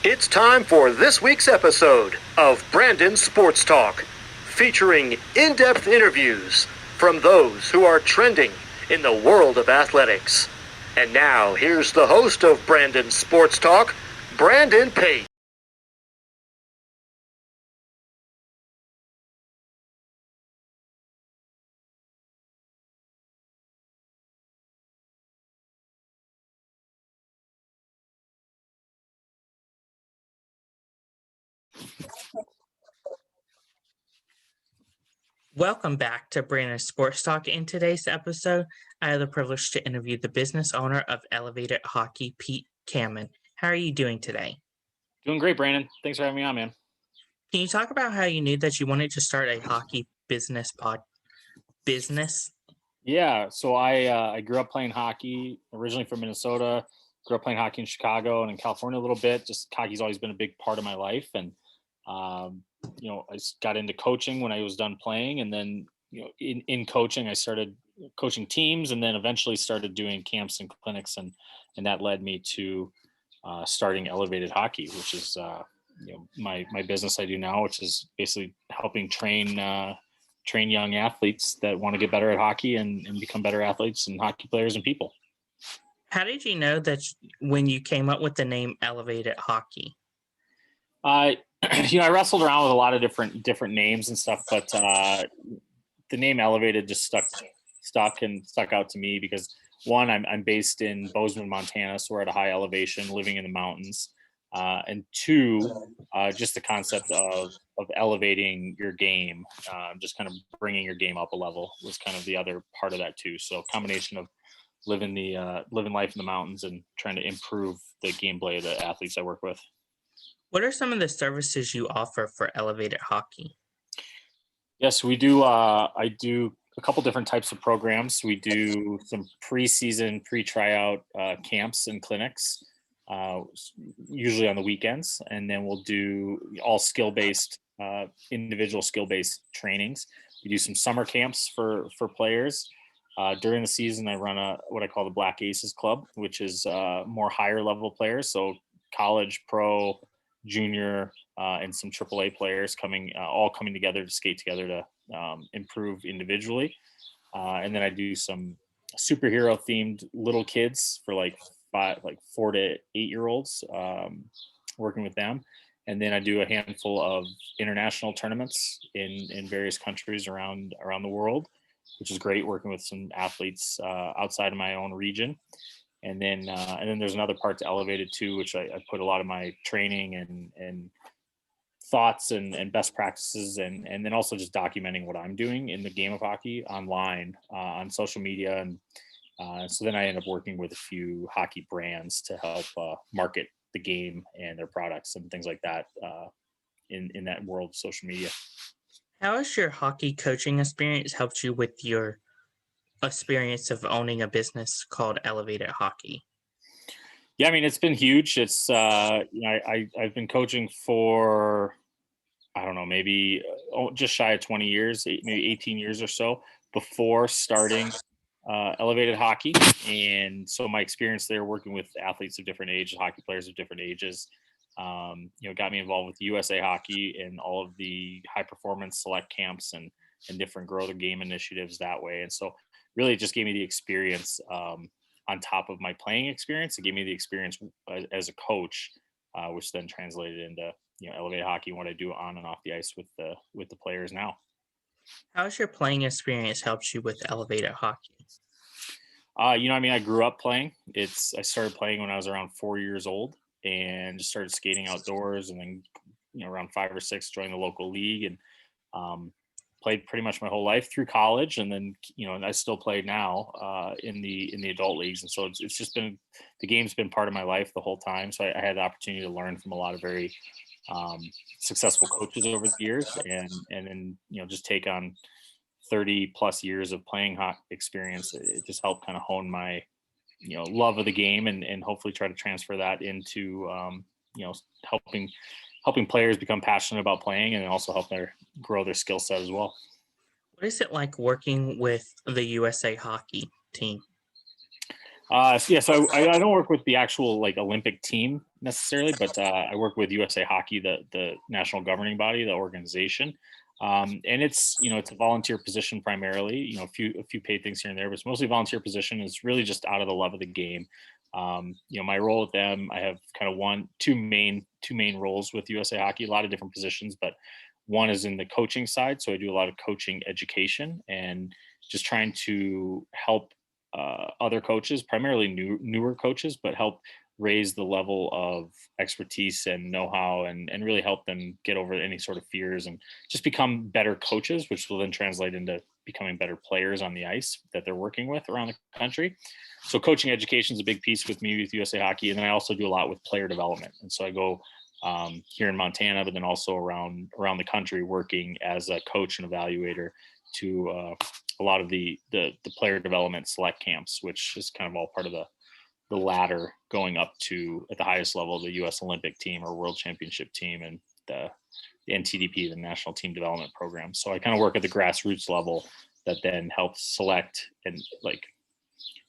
It's time for this week's episode of Brandon Sports Talk, featuring in-depth interviews from those who are trending in the world of athletics. And now, here's the host of Brandon Sports Talk, Brandon Pate. Welcome back to Brandon Sports Talk. In today's episode, I have the privilege to interview the business owner of Elevated Hockey, Pete Cameron. How are you doing today? Doing great, Brandon. Thanks for having me on, man. Can you talk about how you knew that you wanted to start a hockey business? Yeah, so I grew up playing hockey, originally from Minnesota. Grew up playing hockey in Chicago and in California a little bit. Just hockey's always been a big part of my life, and I got into coaching when I was done playing, and then in coaching I started coaching teams, and then eventually started doing camps and clinics, and that led me to starting Elevated Hockey, which is my business I do now, which is basically helping train young athletes that want to get better at hockey and become better athletes and hockey players and people. How did you know that when you came up with the name Elevated Hockey? I wrestled around with a lot of different names and stuff, but the name Elevated just stuck out to me because one, I'm based in Bozeman, Montana, so we're at a high elevation, living in the mountains, and two, just the concept of elevating your game, just kind of bringing your game up a level was kind of the other part of that too. So a combination of living life in the mountains and trying to improve the gameplay of the athletes I work with. What are some of the services you offer for Elevated Hockey? Yes, we do. I do a couple different types of programs. We do some preseason, pre-tryout camps and clinics, usually on the weekends, and then we'll do all skill-based, individual skill-based trainings. We do some summer camps for players. During the season, I run what I call the Black Aces Club, which is more higher level players, so college, pro, junior, and some AAA players all coming together to skate together to improve individually. And then I do some superhero themed little kids for like 4 to 8-year-olds, working with them. And then I do a handful of international tournaments in various countries around the world, which is great, working with some athletes outside of my own region. And then there's another part to Elevated too, which I put a lot of my training and thoughts and best practices and then also just documenting what I'm doing in the game of hockey online on social media. And so then I end up working with a few hockey brands to help market the game and their products and things like that in that world of social media. How has your hockey coaching experience helped you with your experience of owning a business called Elevated Hockey? Yeah, I mean, it's been huge. It's I've been coaching for, I don't know, maybe just shy of 20 years, maybe 18 years or so before starting Elevated Hockey. And so my experience there working with athletes of different ages, hockey players of different ages, got me involved with USA Hockey and all of the high performance select camps and different grow the game initiatives that way. And so really it just gave me the experience on top of my playing experience. It gave me the experience as a coach, which then translated into Elevated Hockey and what I do on and off the ice with the players now. How has your playing experience helped you with Elevated Hockey? I grew up playing. I started playing when I was around 4 years old and just started skating outdoors, and then around 5 or 6 joined the local league and played pretty much my whole life through college, and then and I still play now in the adult leagues. And so it's just been, the game's been part of my life the whole time. So I had the opportunity to learn from a lot of very successful coaches over the years, and then just take on 30 plus years of playing hockey experience. It just helped kind of hone my love of the game and hopefully try to transfer that into helping players become passionate about playing and also help grow their skill set as well. What is it like working with the USA Hockey team? So I don't work with the actual like Olympic team necessarily, but I work with USA Hockey, the national governing body, the organization. And it's a volunteer position primarily, a few paid things here and there, but it's mostly volunteer position. It's really just out of the love of the game. My role with them, I have kind of two main roles with USA Hockey, a lot of different positions, but one is in the coaching side. So I do a lot of coaching education and just trying to help other coaches, primarily newer coaches, but help raise the level of expertise and know-how and really help them get over any sort of fears and just become better coaches, which will then translate into becoming better players on the ice that they're working with around the country. So coaching education is a big piece with me with USA Hockey. And then I also do a lot with player development. And so I go here in Montana, but then also around the country working as a coach and evaluator to a lot of the player development select camps, which is kind of all part of the ladder going up to, at the highest level, the U.S. Olympic team or World Championship team and the NTDP, the National Team Development Program. So I kind of work at the grassroots level that then helps select and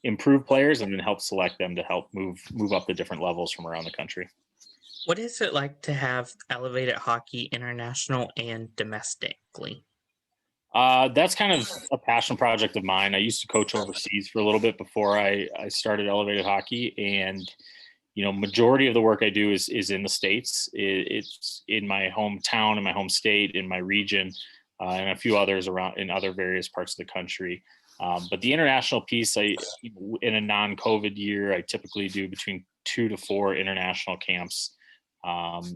improve players and then help select them to help move up the different levels from around the country. What is it like to have Elevated Hockey international and domestically? That's kind of a passion project of mine. I used to coach overseas for a little bit before I started Elevated Hockey, and majority of the work I do is in the States. It's in my hometown, in my home state, in my region, and a few others around in other various parts of the country. But the international piece, in a non-COVID year, I typically do between 2 to 4 international camps.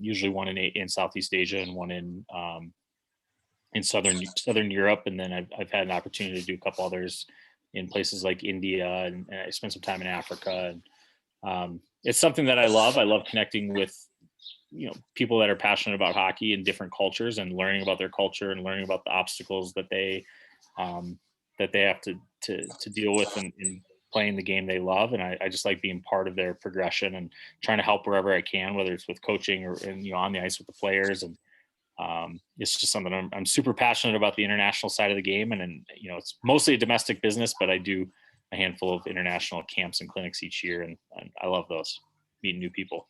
Usually one in Southeast Asia and one in Southern Europe, and then I've had an opportunity to do a couple others in places like India, and I spent some time in Africa. And it's something that I love. I love connecting with people that are passionate about hockey in different cultures and learning about their culture and learning about the obstacles that they have to deal with in playing the game they love. And I just like being part of their progression and trying to help wherever I can, whether it's with coaching or on the ice with the players. And it's just something I'm super passionate about, the international side of the game. And it's mostly a domestic business, but I do a handful of international camps and clinics each year. And I love those, meeting new people.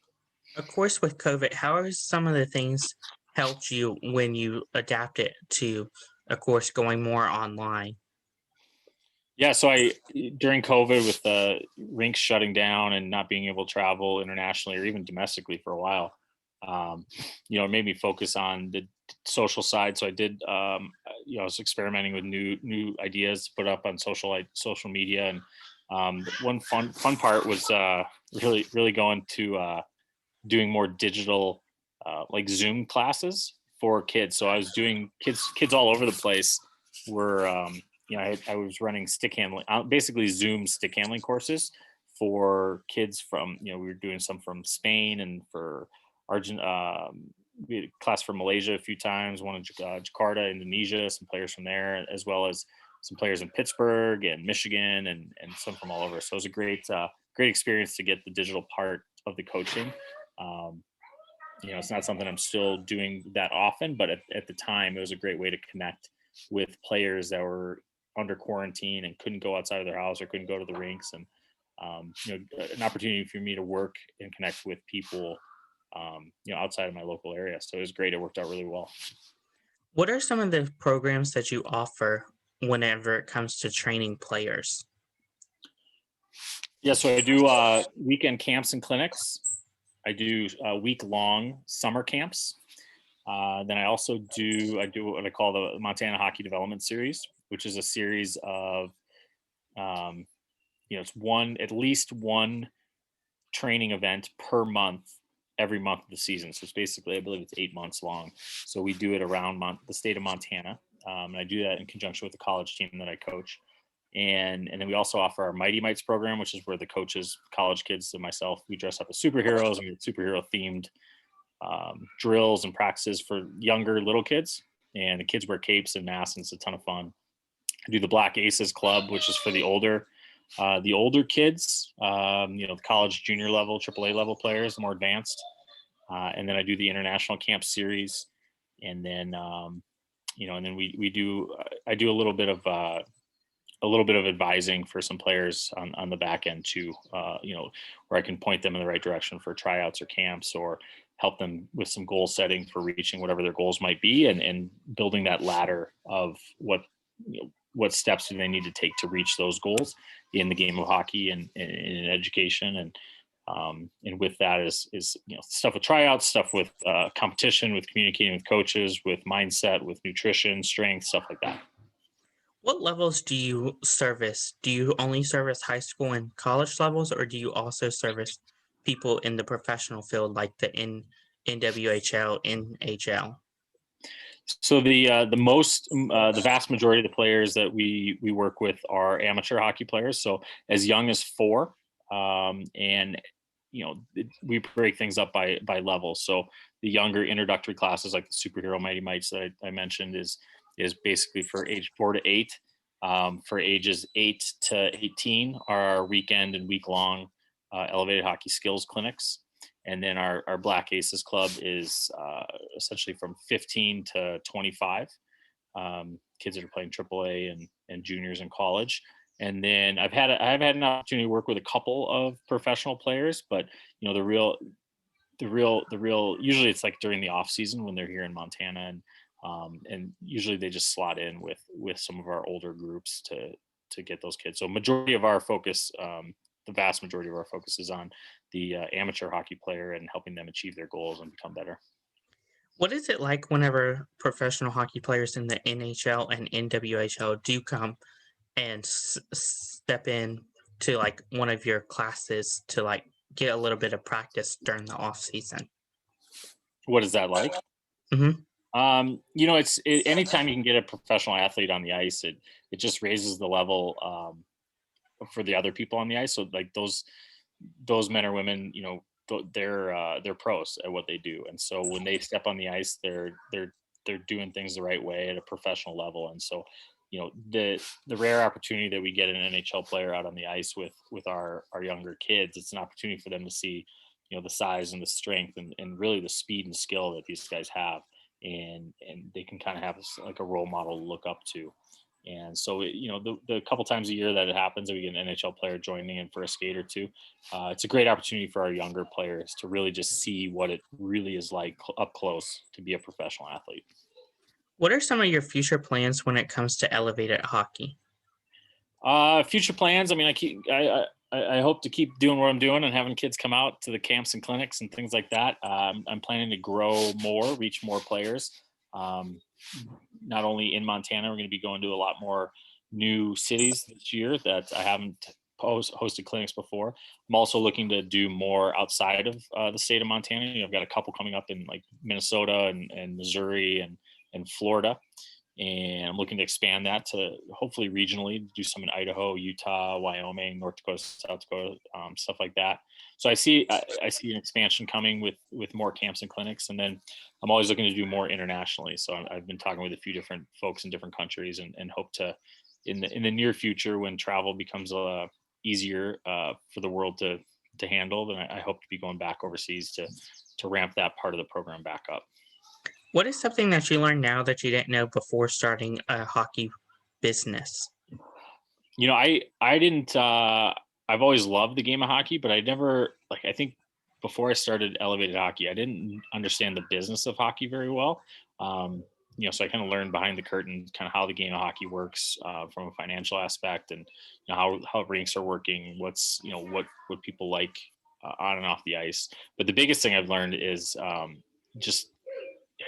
Of course, with COVID, how are some of the things helped you when you adapted to, of course, going more online? Yeah, so during COVID with the rinks shutting down and not being able to travel internationally or even domestically for a while, it made me focus on the social side. So I did, I was experimenting with new ideas to put up on social media, and one fun part was really going to doing more digital like Zoom classes for kids. So I was doing kids all over the place were I was running stick handling, basically Zoom stick handling courses for kids from, we were doing some from Spain and for Argentina. We had a class from Malaysia a few times, one in Jakarta, Indonesia, some players from there, as well as some players in Pittsburgh and Michigan and some from all over. So it was a great experience to get the digital part of the coaching. It's not something I'm still doing that often, but at the time it was a great way to connect with players that were under quarantine and couldn't go outside of their house or couldn't go to the rinks, and an opportunity for me to work and connect with people outside of my local area. So it was great. It worked out really well. What are some of the programs that you offer whenever it comes to training players? Yeah, so I do weekend camps and clinics. I do week-long summer camps. Then I also do what I call the Montana Hockey Development Series, which is a series of, it's at least one training event per month, every month of the season. So it's basically, I believe it's 8 months long. So we do it around the state of Montana. And I do that in conjunction with the college team that I coach. And then we also offer our Mighty Mites program, which is where the coaches, college kids and myself, we dress up as superheroes and we have superhero themed drills and practices for younger little kids. And the kids wear capes and masks, and it's a ton of fun. I do the Black Aces Club, which is for the older kids, the college junior level, AAA level players, more advanced. And then I do the International Camp Series. And then, and then I do a little bit of a little bit of advising for some players on the back end too, where I can point them in the right direction for tryouts or camps, or help them with some goal setting for reaching whatever their goals might be, and building that ladder of what steps do they need to take to reach those goals in the game of hockey and in education. And with that is stuff with tryouts, stuff with competition, with communicating with coaches, with mindset, with nutrition, strength, stuff like that. What levels do you service? Do you only service high school and college levels, or do you also service people in the professional field like the NWHL, NHL? So the vast majority of the players that we work with are amateur hockey players. So as young as 4, and we break things up by level. So the younger introductory classes, like the superhero Mighty Mites that I mentioned, is basically for age 4 to 8. For ages 8 to 18 are our weekend and week long elevated hockey skills clinics. And then our Black Aces Club is essentially from 15 to 25, kids that are playing AAA and juniors in college. And then I've had an opportunity to work with a couple of professional players, but the real usually it's like during the off season when they're here in Montana, and usually they just slot in with some of our older groups to get those kids. So majority of our focus, the vast majority of our focus is on the amateur hockey player and helping them achieve their goals and become better. What is it like whenever professional hockey players in the NHL and NWHL do come and step in to like one of your classes to like get a little bit of practice during the off season? What is that like? Mhm. Anytime you can get a professional athlete on the ice, it just raises the level for the other people on the ice. So like those men or women, they're pros at what they do, and so when they step on the ice, they're doing things the right way at a professional level. And so the rare opportunity that we get an NHL player out on the ice with our younger kids, it's an opportunity for them to see the size and the strength and really the speed and skill that these guys have, and they can kind of have like a role model to look up to. And so, the couple times a year that it happens, that we get an NHL player joining in for a skate or two, it's a great opportunity for our younger players to really just see what it really is like up close to be a professional athlete. What are some of your future plans when it comes to elevated hockey? Future plans. I mean, I hope to keep doing what I'm doing and having kids come out to the camps and clinics and things like that. I'm planning to grow more, reach more players. Not only in Montana, we're going to be going to a lot more new cities this year that I haven't hosted clinics before. I'm also looking to do more outside of the state of Montana. I've got a couple coming up in like Minnesota and Missouri and Florida. And I'm looking to expand that to hopefully regionally, do some in Idaho, Utah, Wyoming, North Dakota, South Dakota, stuff like that. So I see an expansion coming with more camps and clinics, and then I'm always looking to do more internationally. So I've been talking with a few different folks in different countries, and hope to in the near future, when travel becomes easier for the world to handle, then I hope to be going back overseas to ramp that part of the program back up. What is something that you learn now that you didn't know before starting a hockey business? I didn't, I've always loved the game of hockey, but I never, I think before I started elevated hockey, I didn't understand the business of hockey very well. So I kind of learned behind the curtain, kind of how the game of hockey works from a financial aspect, and how rinks are working, what's, what people like on and off the ice. But the biggest thing I've learned is just,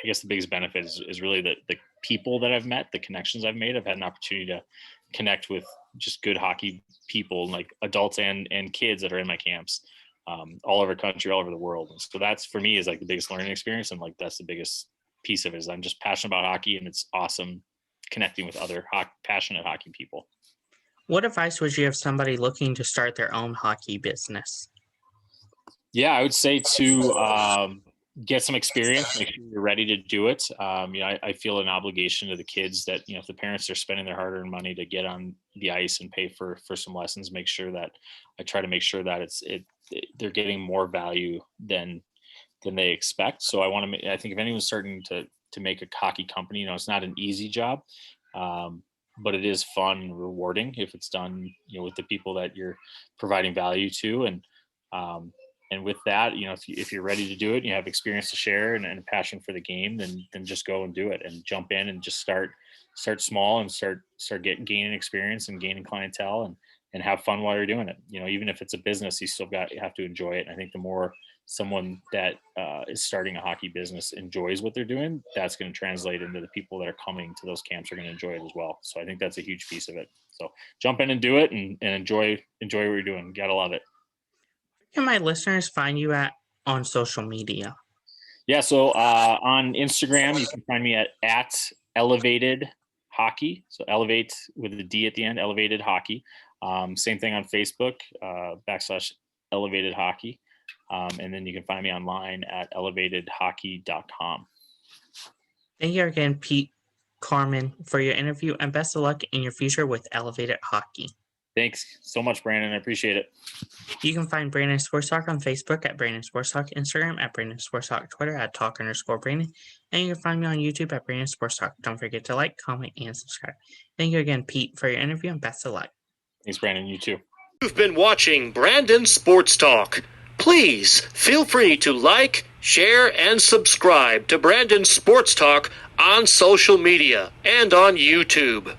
I guess the biggest benefit is really the people that I've met, the connections I've made. I've had an opportunity to connect with just good hockey people, like adults and kids that are in my camps, all over the country, all over the world. And so that's, for me, is like the biggest learning experience. And like, that's the biggest piece of it, is I'm just passionate about hockey, and it's awesome connecting with other passionate hockey people. What advice would you have somebody looking to start their own hockey business? Yeah, I would say to get some experience, make sure you're ready to do it. I feel an obligation to the kids that, if the parents are spending their hard-earned money to get on the ice and pay for some lessons, make sure that I try to make sure that they're getting more value than they expect. So I think if anyone's starting to make a hockey company, it's not an easy job. but it is fun and rewarding if it's done, with the people that you're providing value to. And with that, if you're ready to do it, you have experience to share and a passion for the game, then just go and do it and jump in and just start small and start gaining experience and gaining clientele and have fun while you're doing it. Even if it's a business, you have to enjoy it. And I think the more someone that is starting a hockey business enjoys what they're doing, that's going to translate into the people that are coming to those camps are going to enjoy it as well. So I think that's a huge piece of it. So jump in and do it and enjoy what you're doing. You gotta love it. Where can my listeners find you on social media? Yeah, so on Instagram, you can find me at Elevated Hockey. So Elevate with a D at the end, Elevated Hockey. Same thing on Facebook, / Elevated Hockey. And then you can find me online at elevatedhockey.com. Thank you again, Pete Carmen, for your interview, and best of luck in your future with Elevated Hockey. Thanks so much, Brandon. I appreciate it. You can find Brandon Sports Talk on Facebook at Brandon Sports Talk, Instagram at Brandon Sports Talk, Twitter at Talk_Brandon, and you can find me on YouTube at Brandon Sports Talk. Don't forget to like, comment, and subscribe. Thank you again, Pete, for your interview, and best of luck. Thanks, Brandon. You too. You've been watching Brandon Sports Talk. Please feel free to like, share, and subscribe to Brandon Sports Talk on social media and on YouTube.